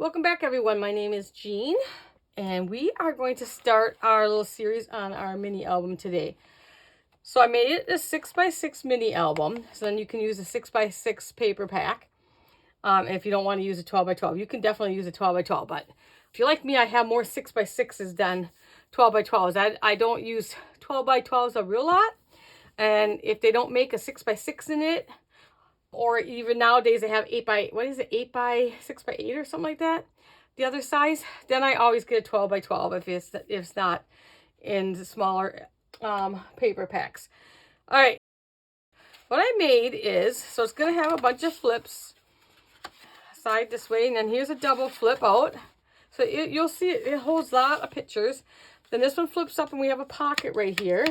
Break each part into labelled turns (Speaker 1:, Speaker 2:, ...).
Speaker 1: Welcome back, everyone. My name is Jean, and we are going to start our little series on our mini album today. So I made it a 6x6 mini album, so then you can use a 6x6 paper pack. If you don't want to use a 12x12, you can definitely use a 12x12. But if you're like me, I have more 6x6s than 12x12s. I don't use 12x12s a real lot, and if they don't make a 6x6 in it, or even nowadays they have 8x6x8 or something like that, the other size, then I always get a 12x12 if it's not in the smaller paper packs. All right, what I made is, so it's going to have a bunch of flips side this way, and then here's a double flip out. So you'll see it holds a lot of pictures. Then this one flips up and we have a pocket right here.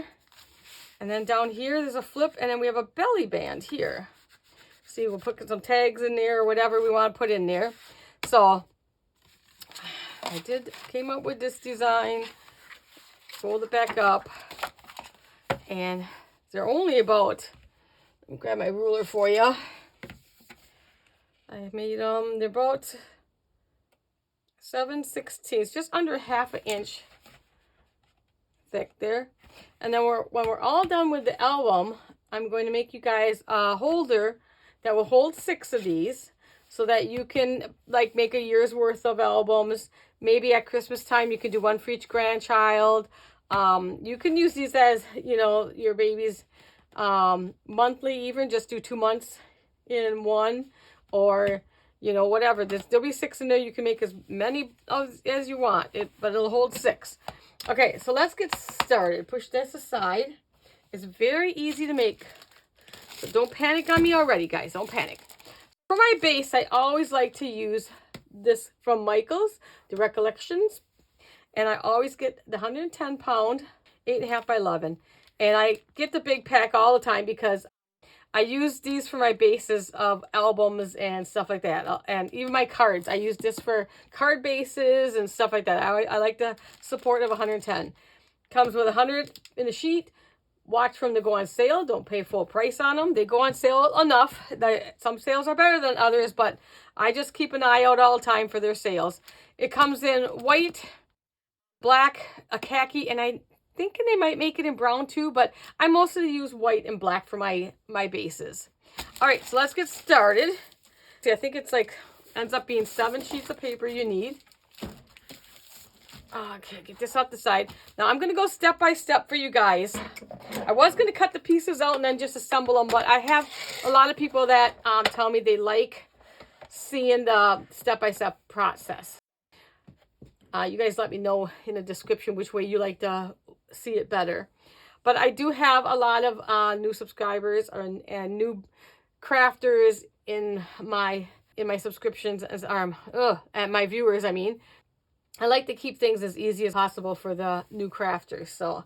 Speaker 1: And then down here there's a flip, and then we have a belly band here. See, we'll put some tags in there or whatever we want to put in there. So I came up with this design, fold it back up, and they're only about, let me grab my ruler for you. I made them, they're about 7/16, just under half an inch thick there. And then when we're all done with the album, I'm going to make you guys a holder that will hold 6 of these, so that you can like make a year's worth of albums. Maybe at Christmas time you can do one for each grandchild. You can use these as, you know, your baby's monthly, even just do 2 months in one, or you know, whatever. There'll be 6 in there. You can make as many as you want, but it'll hold 6. Okay, so let's get started. Push this aside. It's very easy to make. So don't panic on me already, guys. Don't panic. For my base, I always like to use this from Michael's, the Recollections. And I always get the 110 pound, 8.5 by 11. And I get the big pack all the time because I use these for my bases of albums and stuff like that. And even my cards, I use this for card bases and stuff like that. I like the support of 110. Comes with 100 in a sheet. Watch for them to go on sale. Don't pay full price on them. They go on sale enough. Some sales are better than others, but I just keep an eye out all the time for their sales. It comes in white, black, a khaki, and I'm thinking they might make it in brown too, but I mostly use white and black for my bases. All right, so let's get started. See, I think it's like, ends up being 7 sheets of paper you need. Okay, get this off the side. Now I'm going to go step by step for you guys. I was going to cut the pieces out and then just assemble them, but I have a lot of people that tell me they like seeing the step-by-step process. You guys let me know in the description which way you like to see it better. But I do have a lot of new subscribers and new crafters in my subscriptions, and my viewers, I mean. I like to keep things as easy as possible for the new crafters. So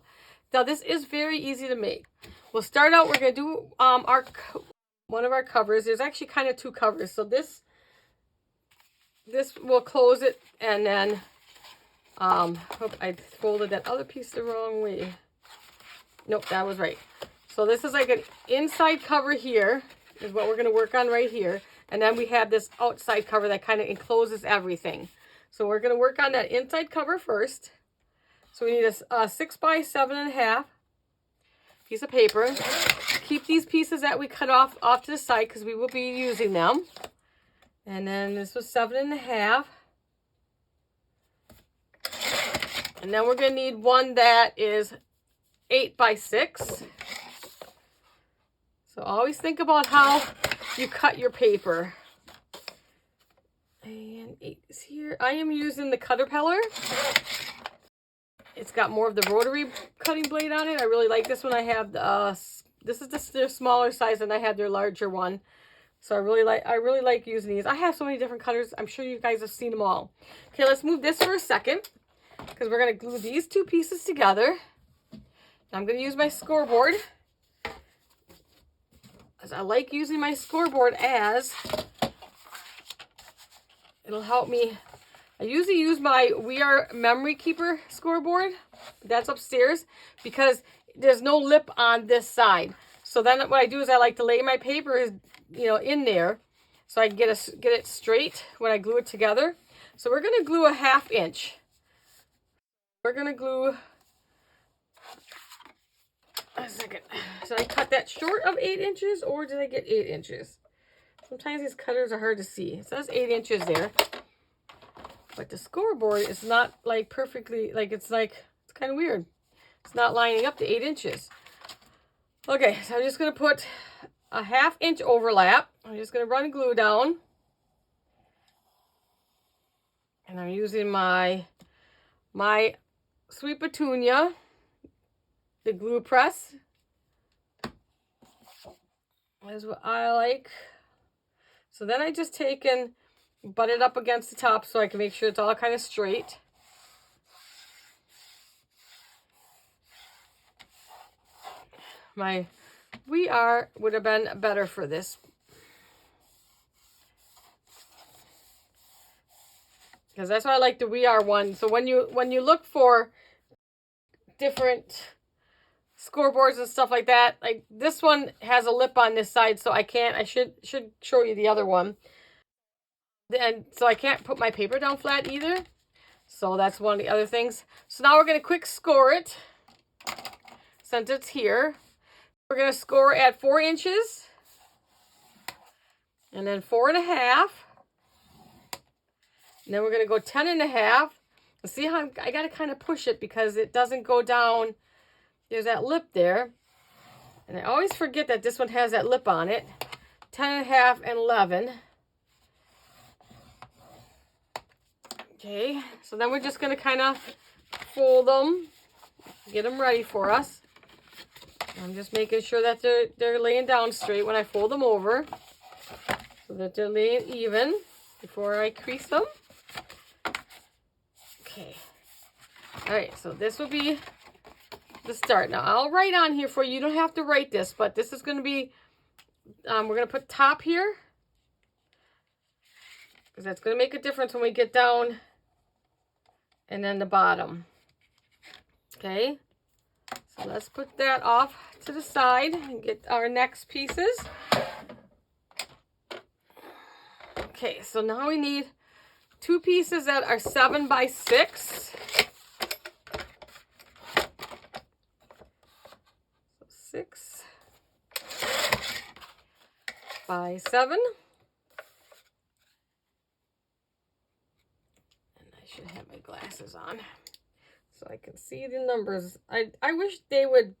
Speaker 1: now this is very easy to make. We'll start out, we're going to do one of our covers. There's actually kind of 2 covers. So this will close it, and then I folded that other piece the wrong way. Nope, that was right. So this is like an inside cover here is what we're going to work on right here. And then we have this outside cover that kind of encloses everything. So we're going to work on that inside cover first. So we need a 6 by 7.5 piece of paper. Keep these pieces that we cut off to the side because we will be using them. And then this was 7.5. And then we're going to need one that is 8 by 6. So always think about how you cut your paper. And 8 is here. I am using the Caterpillar. It's got more of the rotary cutting blade on it. I really like this one. I have this is their smaller size, and I have their larger one. So I really like using these. I have so many different cutters. I'm sure you guys have seen them all. Okay, let's move this for a second because we're going to glue these 2 pieces together. I'm going to use my scoreboard, because I like using my scoreboard as it'll help me. I usually use my We Are Memory Keeper scoreboard. That's upstairs because there's no lip on this side. So then what I do is I like to lay my paper, you know, in there so I can get it straight when I glue it together. So we're going to glue a 1/2 inch. We're going to glue, a second, did I cut that short of 8 inches or did I get 8 inches? Sometimes these cutters are hard to see. It says 8 inches there. But the scoreboard is not like perfectly, it's kind of weird. It's not lining up to 8 inches. Okay, so I'm just going to put a 1/2 inch overlap. I'm just going to run glue down. And I'm using my Sweet Petunia, the glue press. That's what I like. So then I just take and butt it up against the top so I can make sure it's all kind of straight. My would have been better for this. Because that's why I like the We Are one. So when you look for different scoreboards and stuff like that, like this one has a lip on this side, so I should show you the other one. And so I can't put my paper down flat either. So that's one of the other things. So now we're going to quick score it. Since it's here, we're going to score at 4 inches. And then 4.5. And then we're going to go 10.5. And see how I got to kind of push it because it doesn't go down. There's that lip there. And I always forget that this one has that lip on it. 10.5 and 11. Okay, so then we're just going to kind of fold them, get them ready for us. I'm just making sure that they're laying down straight when I fold them over so that they're laying even before I crease them. Okay, all right, so this will be the start. Now, I'll write on here for you. You don't have to write this, but this is going to be, we're going to put top here because that's going to make a difference when we get down. And then the bottom. Okay, so let's put that off to the side and get our next pieces. Okay, so now we need 2 pieces that are 7 by 6. So 6 by 7. Should have my glasses on so I can see the numbers. I wish they would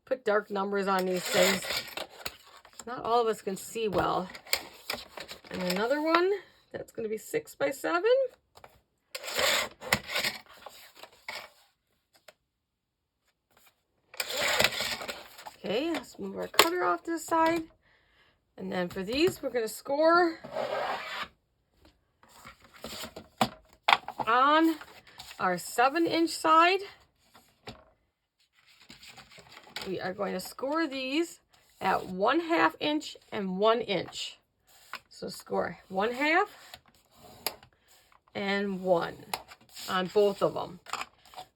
Speaker 1: put dark numbers on these things. Not all of us can see well. And another one that's going to be 6 by 7. Okay, let's move our cutter off to the side. And then for these, we're going to score on our 7-inch side. We are going to score these at 1/2 inch and 1 inch. So score 1/2 and 1 on both of them.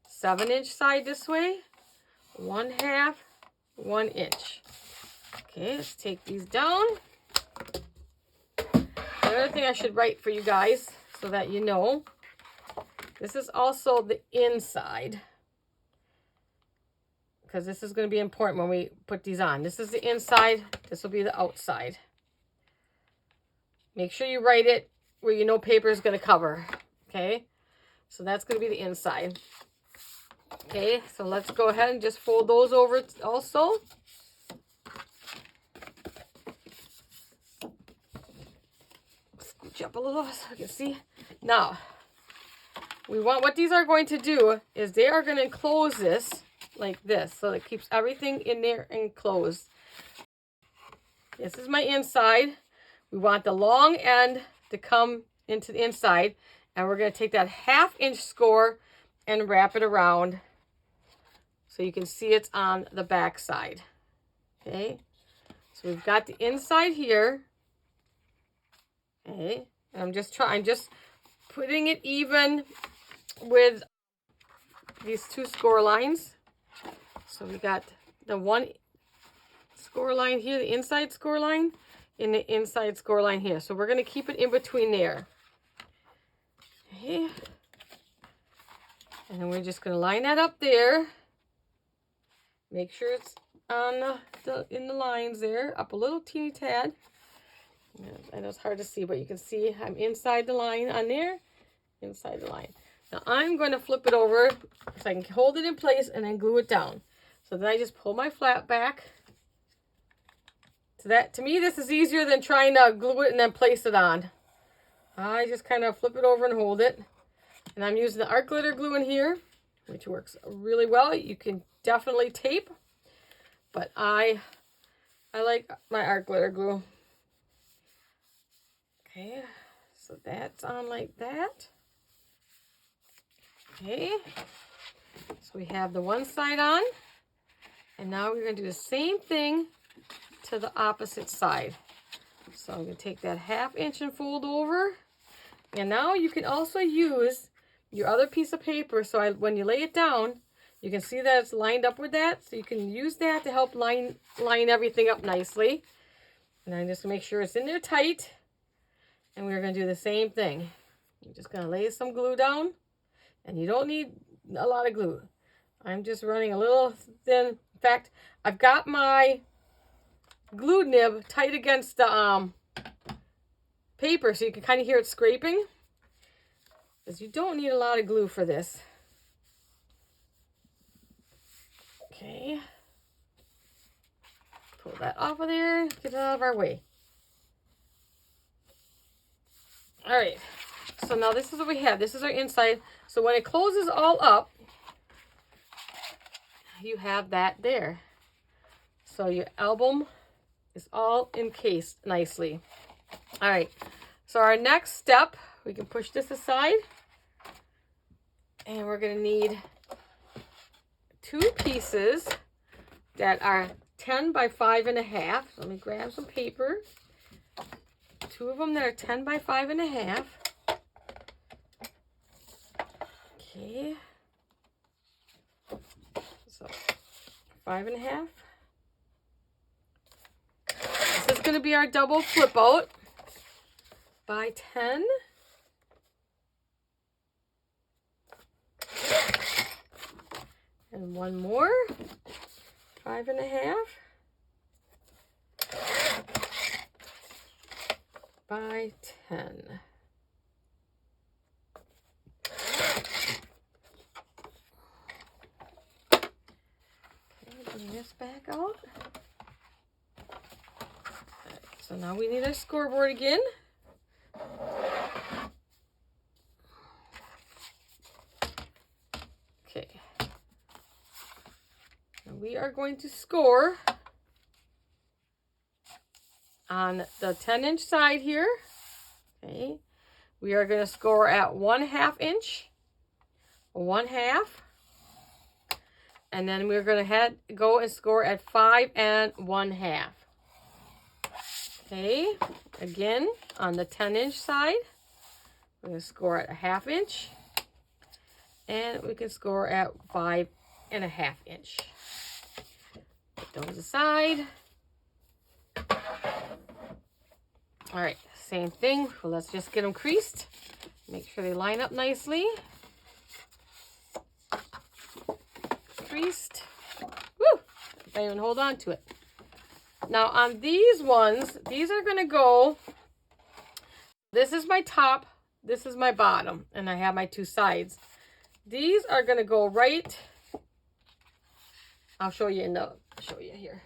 Speaker 1: 7-inch side this way, 1/2, 1 inch. Okay, let's take these down. Another thing I should write for you guys so that you know. This is also the inside, because this is going to be important when we put these on. This is the inside. This will be the outside. Make sure you write it where you know paper is going to cover. Okay, so that's going to be the inside. Okay, so let's go ahead and just fold those over also. Scooch up a little so you can see. Now, what these are going to do is they are going to enclose this like this, so it keeps everything in there enclosed. This is my inside. We want the long end to come into the inside, and we're going to take that 1/2 inch score and wrap it around so you can see it's on the back side. Okay, so we've got the inside here. Okay, and I'm just putting it even with these 2 score lines. So we got the 1 score line here, the inside score line, and the inside score line here. So we're going to keep it in between there. Okay. And then we're just going to line that up there. Make sure it's on in the lines there, up a little teeny tad. I know it's hard to see, but you can see I'm inside the line on there, inside the line. Now I'm going to flip it over so I can hold it in place and then glue it down. So then I just pull my flap back. So that, to me, this is easier than trying to glue it and then place it on. I just kind of flip it over and hold it. And I'm using the art glitter glue in here, which works really well. You can definitely tape, but I like my art glitter glue. Okay, so that's on like that. Okay, so we have the one side on, and now we're going to do the same thing to the opposite side. So I'm going to take that 1/2 inch and fold over, and now you can also use your other piece of paper, so when you lay it down, you can see that it's lined up with that, so you can use that to help line everything up nicely. And I'm just going to make sure it's in there tight. And we're going to do the same thing. You're just going to lay some glue down. And you don't need a lot of glue. I'm just running a little thin. In fact, I've got my glue nib tight against the paper so you can kind of hear it scraping. Because you don't need a lot of glue for this. Okay. Pull that off of there. Get it out of our way. All right, so now this is what we have. This is our inside. So when it closes all up, you have that there. So your album is all encased nicely. All right, so our next step, we can push this aside. And we're going to need 2 pieces that are 10 by 5.5. So let me grab some paper. 2 of them that are 10 by 5.5. Okay. So 5.5. This is going to be our double flip out by 10. And one more, 5.5 by 10. Okay, bring this back out. Right, so now we need our scoreboard again. Okay. We are going to score on the 10-inch side here. Okay, we are going to score at 1/2 inch, 1/2, and then we're going to go and score at 5 1/2. Okay, again on the 10-inch side, we're going to score at 1/2 inch, and we can score at 5 1/2 inch. Put those aside. All right, same thing. Well, let's just get them creased. Make sure they line up nicely. Creased. Woo! Can't even hold on to it. Now on these ones, these are going to go, this is my top, this is my bottom, and I have my 2 sides. These are going to go right, I'll show you here.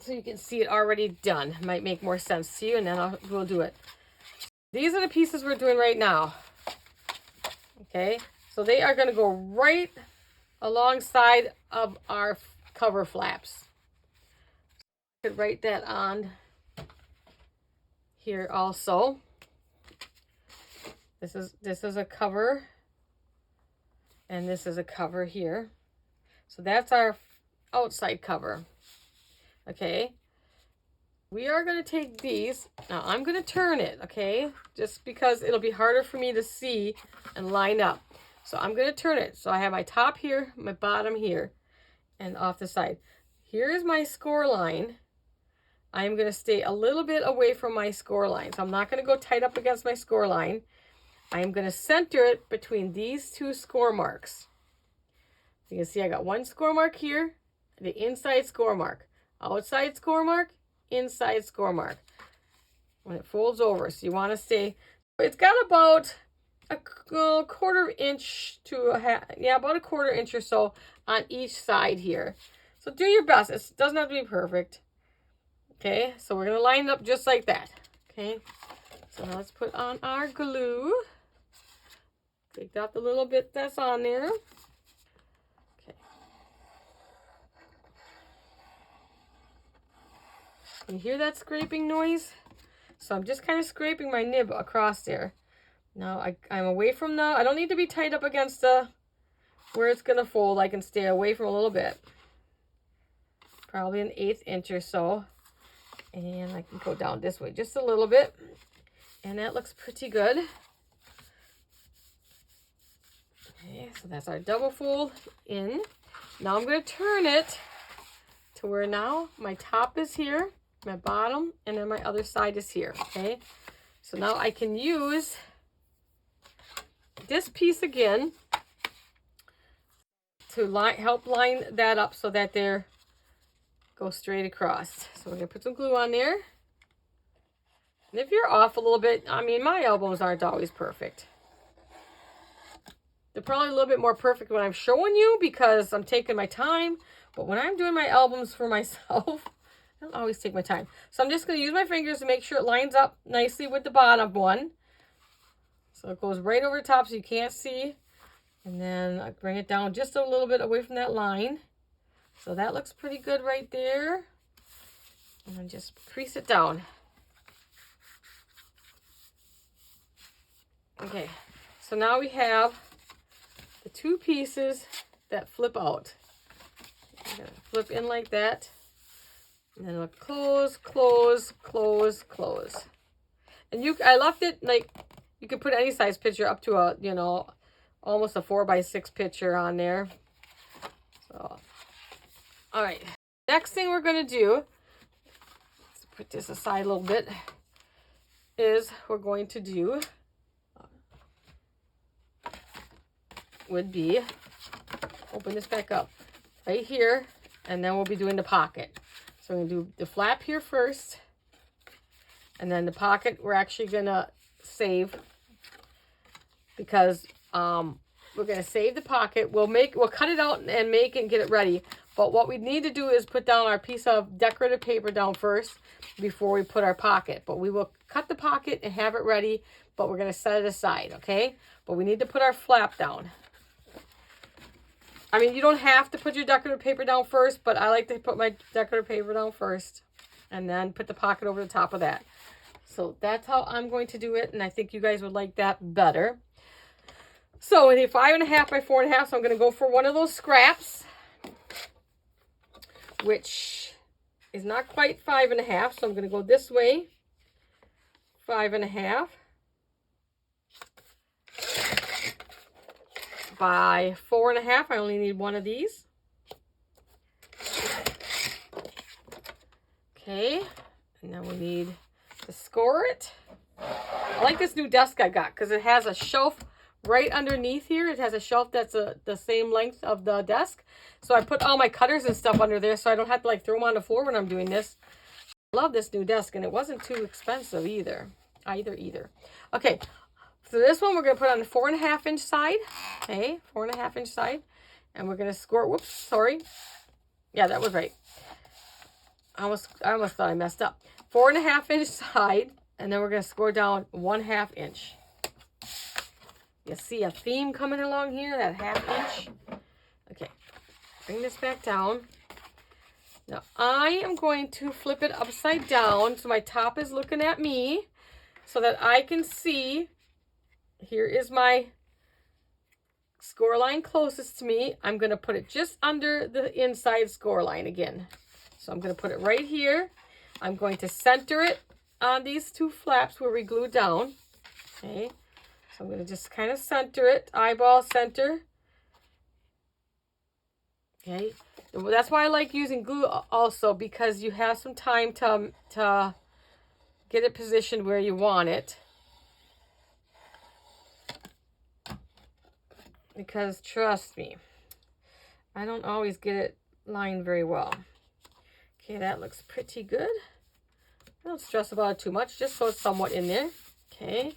Speaker 1: So you can see it already done. Might make more sense to you, and then we'll do it. These are the pieces we're doing right now. Okay, so they are going to go right alongside of our cover flaps. I could write that on here also. This is a cover, and this is a cover here. So that's our outside cover. Okay, we are going to take these. Now I'm going to turn it, okay, just because it'll be harder for me to see and line up. So I'm going to turn it. So I have my top here, my bottom here, and off the side. Here is my score line, I'm going to stay a little bit away from my score line. So I'm not going to go tight up against my score line. I'm going to center it between these two score marks. You can see I got one score mark here, the inside score mark, outside score mark, inside score mark. When it folds over, so you want to stay, it's got about a quarter inch to a half, yeah, about a quarter inch or so on each side here. So do your best. It doesn't have to be perfect. Okay, so we're going to line it up just like that. Okay, so now let's put on our glue. Take out the little bit that's on there. Okay. You hear that scraping noise? So I'm just kind of scraping my nib across there. Now I'm away from the, I don't need to be tight up against the, where it's going to fold. I can stay away from a little bit. Probably an 1/8 inch or so. And I can go down this way just a little bit. And that looks pretty good. Okay, so that's our double fold in. Now I'm going to turn it to where now my top is here, my bottom, and then my other side is here. Okay, so now I can use this piece again to help line that up so that they're go straight across. So we're going to put some glue on there. And if you're off a little bit, I mean, my elbows aren't always perfect. They're probably a little bit more perfect when I'm showing you because I'm taking my time. But when I'm doing my albums for myself, I don't always take my time. So I'm just going to use my fingers to make sure it lines up nicely with the bottom one. So it goes right over the top so you can't see. And then I bring it down just a little bit away from that line. So that looks pretty good right there. And then just crease it down. Okay, so now we have the two pieces that flip out. I'm gonna flip in like that. And then it'll close, close, close, close. And I left it like, you can put any size picture up to a, you know, almost a 4x6 picture on there. So, all right. Next thing we're going to do, let's put this aside a little bit, is we're going to do, would be, open this back up right here, and then we'll be doing the pocket. So we're going to do the flap here first, and then the pocket we're actually going to save because we're going to save the pocket. We'll cut it out and make it and get it ready. But what we need to do is put down our piece of decorative paper down first before we put our pocket. But we will cut the pocket and have it ready, but we're going to set it aside, okay? But we need to put our flap down. I mean, you don't have to put your decorative paper down first, but I like to put my decorative paper down first and then put the pocket over the top of that. So that's how I'm going to do it, and I think you guys would like that better. So in a 5.5 by 4.5, so I'm going to go for one of those scraps, which is not quite 5.5, so I'm going to go this way, 5.5 by 4.5. I only need one of these. Okay, and then we need to score it. I like this new desk I got because it has a shelf right underneath here. It has a shelf that's the same length of the desk. So I put all my cutters and stuff under there so I don't have to like throw them on the floor when I'm doing this. I love this new desk, and it wasn't too expensive either. Okay, so this one we're going to put on the 4.5 inch side. Okay, 4.5 inch side. And we're going to score, whoops, sorry. Yeah, that was right. I almost thought I messed up. 4.5 inch side, and then we're going to score down 1/2 inch. You see a theme coming along here, that 1/2 inch. Okay, bring this back down. Now I am going to flip it upside down so my top is looking at me so that I can see. Here is my score line closest to me. I'm going to put it just under the inside score line again. So I'm going to put it right here. I'm going to center it on these two flaps where we glued down. Okay. So I'm going to just kind of center it, eyeball center. Okay. That's why I like using glue also, because you have some time to get it positioned where you want it. Because trust me, I don't always get it lined very well. Okay, that looks pretty good. Don't stress about it too much, just so it's somewhat in there. Okay.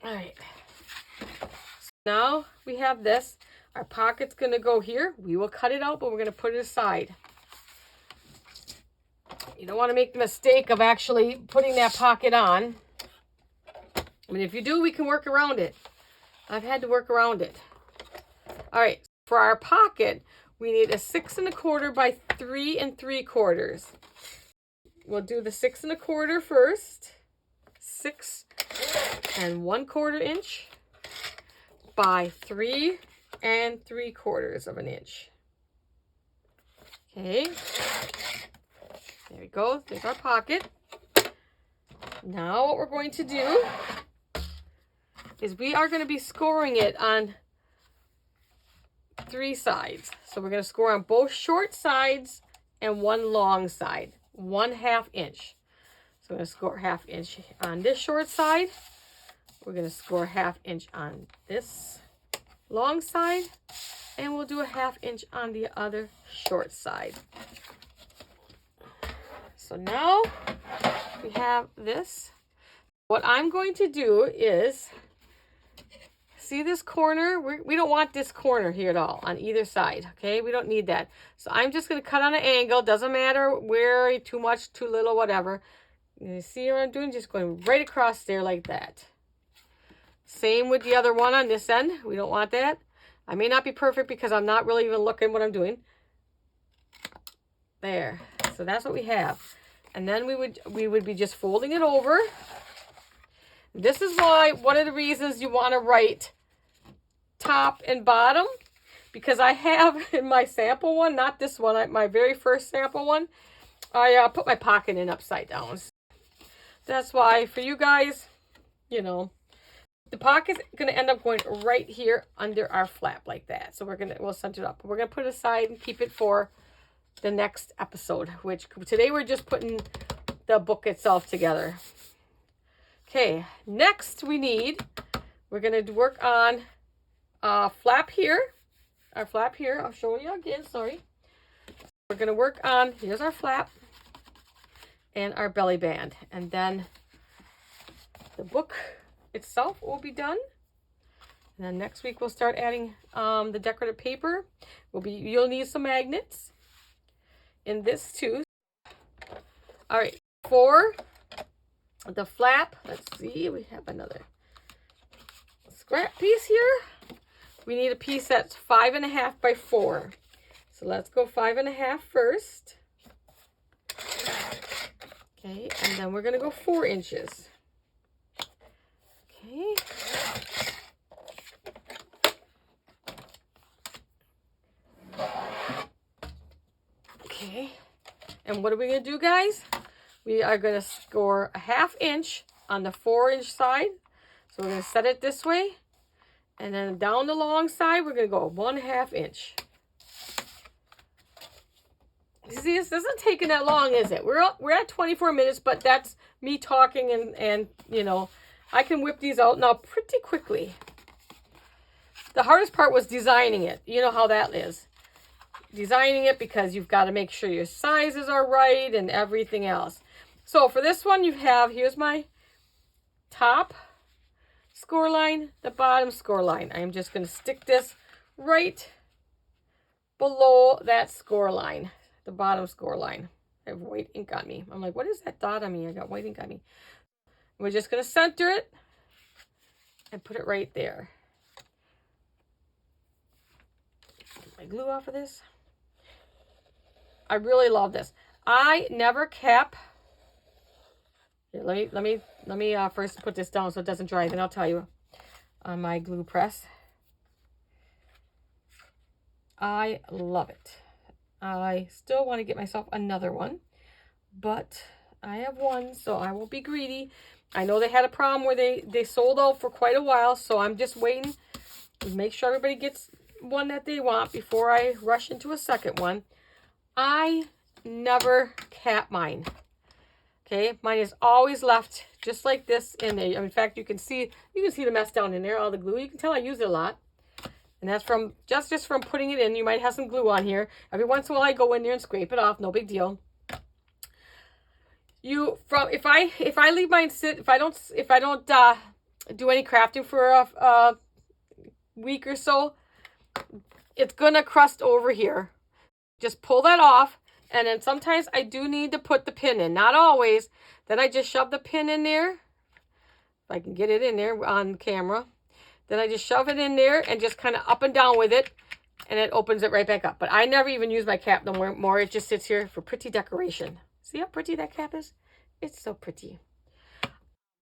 Speaker 1: All right. So now we have this. Our pocket's going to go here. We will cut it out, but we're going to put it aside. You don't want to make the mistake of actually putting that pocket on. I mean, if you do, we can work around it. I've had to work around it. All right. For our pocket, we need a 6 1/4 by 3 3/4. We'll do the 6 1/4 first. 6 1/4 inch by 3 3/4 of an inch. Okay. There we go. There's our pocket. Now what we're going to do is we are going to be scoring it on 3 sides. So we're going to score on both short sides and 1 long side. 1/2 inch. So I'm going to score 1/2 inch on this short side. We're going to score 1/2 inch on this long side. And we'll do a 1/2 inch on the other short side. So now we have this. What I'm going to do is, see this corner? We don't want this corner here at all on either side, okay? We don't need that. So I'm just going to cut on an angle. Doesn't matter where, too much, too little, whatever. You see what I'm doing? Just going right across there like that. Same with the other one on this end. We don't want that. I may not be perfect because I'm not really even looking what I'm doing. There. So that's what we have. And then we would be just folding it over. This is why, one of the reasons you want to write top and bottom, because I have in my sample one, not this one, my very first sample one, I put my pocket in upside down. That's why for you guys, you know, the pocket's going to end up going right here under our flap like that. So we'll center it up. We're going to put it aside and keep it for the next episode, which today we're just putting the book itself together. Okay, next we're going to work on flap here. Our flap here, I'll show you again, sorry. We're going to work on, here's our flap and our belly band. And then the book itself will be done. And then next week we'll start adding the decorative paper. You'll need some magnets in this too. All right, for the flap, let's see, we have another scrap piece here. We need a piece that's 5 1/2 by 4. So let's go 5 1/2 first. Okay, and then we're going to go 4 inches. Okay. Okay. And what are we going to do, guys? We are going to score a 1/2 inch on the 4 inch side. So we're going to set it this way. And then down the long side, we're going to go 1/2 inch. You see, this isn't taking that long, is it? We're at 24 minutes, but that's me talking and you know, I can whip these out now pretty quickly. The hardest part was designing it. You know how that is. Designing it, because you've got to make sure your sizes are right and everything else. So for this one, here's my top score line, the bottom score line. I'm just going to stick this right below that score line, the bottom score line. I have white ink on me. I'm like, what is that dot on me? I got white ink on me. We're just going to center it and put it right there. Get my glue off of this. I really love this. I never kept. Here, let me first put this down so it doesn't dry. Then I'll tell you on my glue press. I love it. I still want to get myself another one, but I have one, so I won't be greedy. I know they had a problem where they sold out for quite a while, so I'm just waiting to make sure everybody gets one that they want before I rush into a second one. I never cap mine. Okay, mine is always left just like this in there. In fact, you can see the mess down in there, all the glue. You can tell I use it a lot. And that's from just from putting it in. You might have some glue on here. Every once in a while I go in there and scrape it off, no big deal. If I leave mine sit, if I don't do any crafting for a week or so, it's gonna crust over here. Just pull that off, and then sometimes I do need to put the pin in. Not always. Then I just shove the pin in there. If I can get it in there on camera. Then I just shove it in there and just kind of up and down with it, and it opens it right back up. But I never even use my cap no more. It just sits here for pretty decoration. See how pretty that cap is? It's so pretty.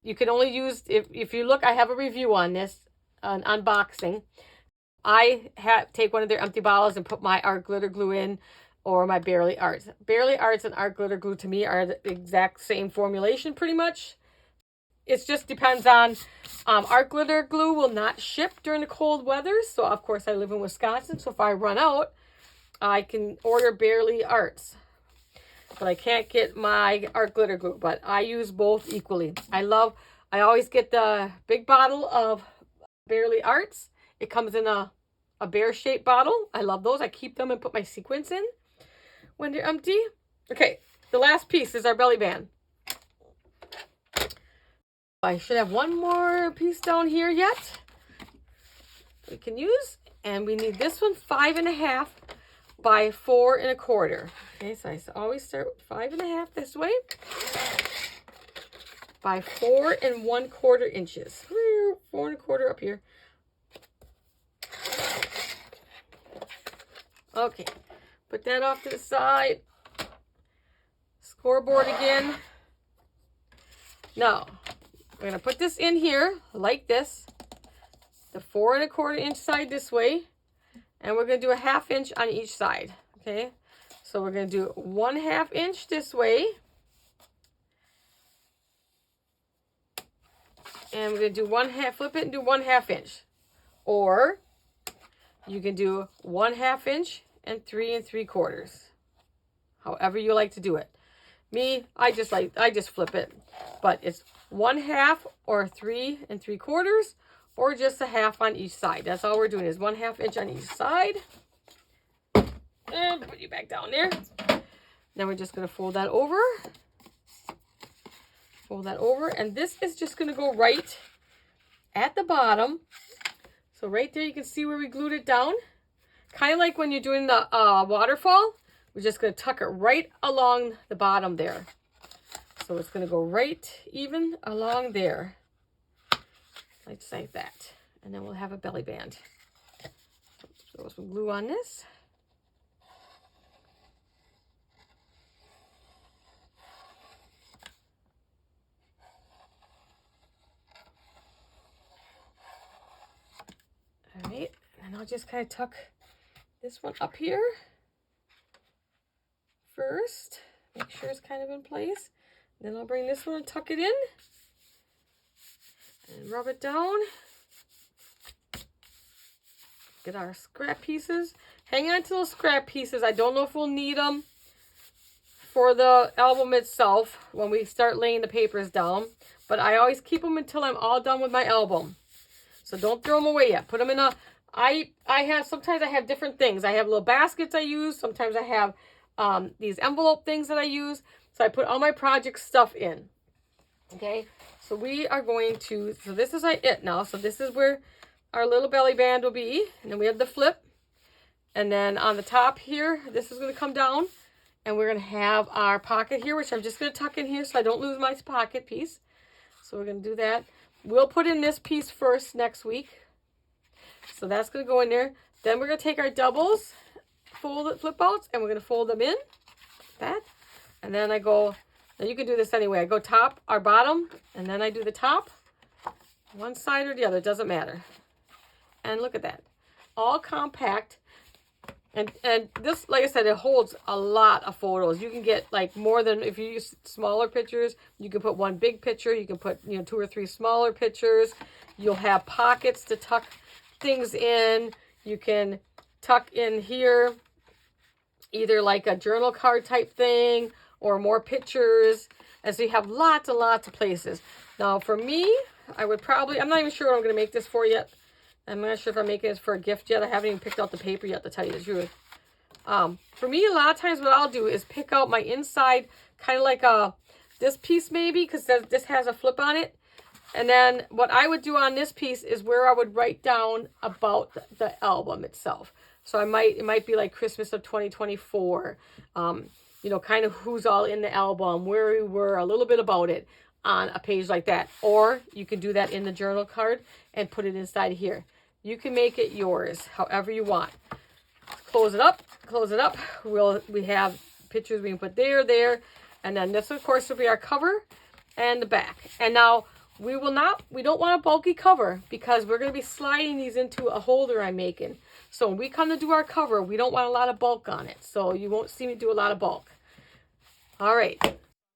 Speaker 1: You can only use, if you look, I have a review on this, an unboxing. I take one of their empty bottles and put my art glitter glue in, or my Barely Arts. Barely Arts and art glitter glue to me are the exact same formulation pretty much. It just depends on, art glitter glue will not ship during the cold weather. So of course I live in Wisconsin. So if I run out, I can order Barely Arts. But I can't get my art glitter glue, but I use both equally. I always get the big bottle of Barely Arts. It comes in a bear-shaped bottle. I love those. I keep them and put my sequins in when they're empty. Okay, the last piece is our belly band. I should have one more piece down here yet we can use. And we need this one 5.5 by 4 1/4. Okay, so I always start with 5.5 this way by 4 1/4 inches. 4 1/4 up here. Okay, put that off to the side. Scoreboard again. Now, we're going to put this in here like this. The 4 1/4 inch side this way. And we're going to do a 1/2 inch on each side. Okay, so we're going to do 1/2 inch this way. And we're going to do flip it and do 1/2 inch. Or you can do 1/2 inch and 3 3/4. However you like to do it. Me, I just flip it. But it's 1/2 or 3 3/4, or just a 1/2 on each side. That's all we're doing is 1/2 inch on each side. And put you back down there. Then we're just going to fold that over. Fold that over. And this is just going to go right at the bottom. So right there you can see where we glued it down. Kind of like when you're doing the waterfall. We're just going to tuck it right along the bottom there. So it's going to go right even along there. Just like that. And then we'll have a belly band. Throw some glue on this. All right, and I'll just kind of tuck this one up here first. Make sure it's kind of in place. Then I'll bring this one and tuck it in. And rub it down. Get our scrap pieces. Hang on to those scrap pieces. I don't know if we'll need them for the album itself when we start laying the papers down. But I always keep them until I'm all done with my album. So don't throw them away yet. Put them in a... sometimes I have different things. I have little baskets I use. Sometimes I have these envelope things that I use. So I put all my project stuff in. Okay, so we are going to, so this is it now. So this is where our little belly band will be. And then we have the flip. And then on the top here, this is going to come down. And we're going to have our pocket here, which I'm just going to tuck in here so I don't lose my pocket piece. So we're going to do that. We'll put in this piece first next week. So that's going to go in there. Then we're going to take our doubles, flip outs, and we're going to fold them in. Like that. And then I go... Now you can do this anyway. I go top or bottom, and then I do the top. One side or the other, doesn't matter. And look at that. All compact. And this, like I said, it holds a lot of photos. You can get like more than, if you use smaller pictures, you can put one big picture. You can put, 2 or 3 smaller pictures. You'll have pockets to tuck things in. You can tuck in here either like a journal card type thing or more pictures. And so you have lots and lots of places. Now for me, I would probably, I'm not even sure what I'm going to make this for yet. I'm not sure if I'm making this for a gift yet. I haven't even picked out the paper yet, to tell you the truth. For me, a lot of times what I'll do is pick out my inside, kind of like this piece maybe, because this has a flip on it. And then what I would do on this piece is where I would write down about the album itself. So it might be like Christmas of 2024, you know, kind of who's all in the album, where we were, a little bit about it on a page like that. Or you can do that in the journal card and put it inside here. You can make it yours, however you want. Close it up, close it up. We have pictures we can put there, and then this of course will be our cover and the back. And now we don't want a bulky cover because we're going to be sliding these into a holder I'm making. So when we come to do our cover, we don't want a lot of bulk on it. So you won't see me do a lot of bulk. All right.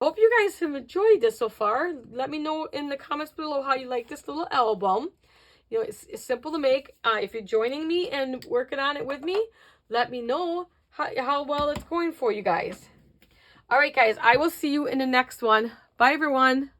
Speaker 1: Hope you guys have enjoyed this so far. Let me know in the comments below how you like this little album. You know, it's simple to make. If you're joining me and working on it with me, let me know how well it's going for you guys. All right, guys. I will see you in the next one. Bye, everyone.